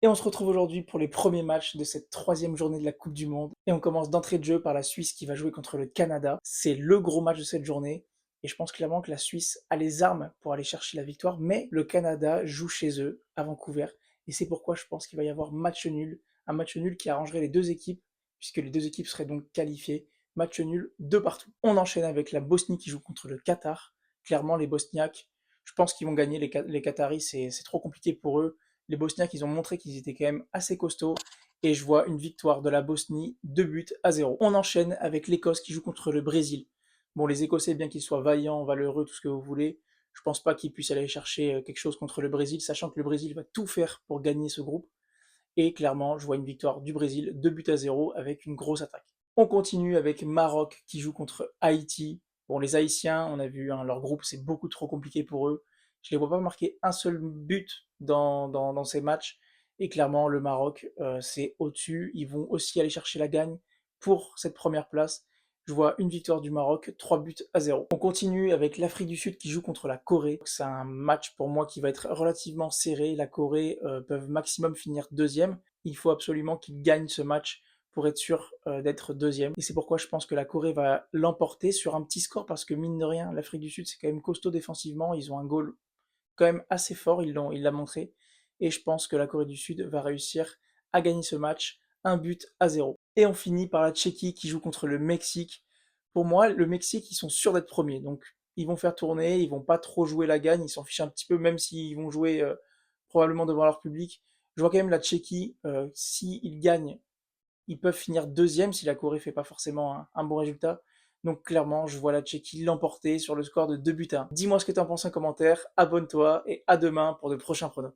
Et on se retrouve aujourd'hui pour les premiers matchs de cette troisième journée de la Coupe du Monde. Et on commence d'entrée de jeu par la Suisse qui va jouer contre le Canada. C'est le gros match de cette journée. Et je pense clairement que la Suisse a les armes pour aller chercher la victoire. Mais le Canada joue chez eux, à Vancouver. Et c'est pourquoi je pense qu'il va y avoir match nul. Un match nul qui arrangerait les deux équipes, puisque les deux équipes seraient donc qualifiées. Match nul de partout. On enchaîne avec la Bosnie qui joue contre le Qatar. Clairement, les Bosniaques, je pense qu'ils vont gagner. Les Qataris, c'est trop compliqué pour eux. Les Bosniaques, ils ont montré qu'ils étaient quand même assez costauds. Et je vois une victoire de la Bosnie, 2 buts à 0. On enchaîne avec l'Écosse qui joue contre le Brésil. Bon, les Écossais, bien qu'ils soient vaillants, valeureux, tout ce que vous voulez, je pense pas qu'ils puissent aller chercher quelque chose contre le Brésil, sachant que le Brésil va tout faire pour gagner ce groupe. Et clairement, je vois une victoire du Brésil, 2 buts à 0, avec une grosse attaque. On continue avec Maroc qui joue contre Haïti. Bon, les Haïtiens, on a vu, hein, leur groupe, c'est beaucoup trop compliqué pour eux. Je les vois pas marquer un seul but dans ces matchs. Et clairement, le Maroc, c'est au-dessus. Ils vont aussi aller chercher la gagne pour cette première place. Je vois une victoire du Maroc, 3 buts à 0. On continue avec l'Afrique du Sud qui joue contre la Corée. C'est un match pour moi qui va être relativement serré. La Corée peuvent maximum finir deuxième. Il faut absolument qu'ils gagnent ce match pour être sûr d'être deuxième. Et c'est pourquoi je pense que la Corée va l'emporter sur un petit score, parce que mine de rien, l'Afrique du Sud, c'est quand même costaud défensivement. Ils ont un goal quand même assez fort, il l'a montré. Et je pense que la Corée du Sud va réussir à gagner ce match, 1 but à 0. Et on finit par la Tchéquie qui joue contre le Mexique. Pour moi, le Mexique, ils sont sûrs d'être premiers. Donc, ils vont faire tourner, ils vont pas trop jouer la gagne, ils s'en fichent un petit peu, même s'ils vont jouer probablement devant leur public. Je vois quand même la Tchéquie, s'ils gagnent, ils peuvent finir deuxième si la Corée fait pas forcément un bon résultat. Donc clairement, je vois la Tchéquie l'emporter sur le score de 2 buts à 1. Dis-moi ce que tu en penses en commentaire, abonne-toi et à demain pour de prochains pronos.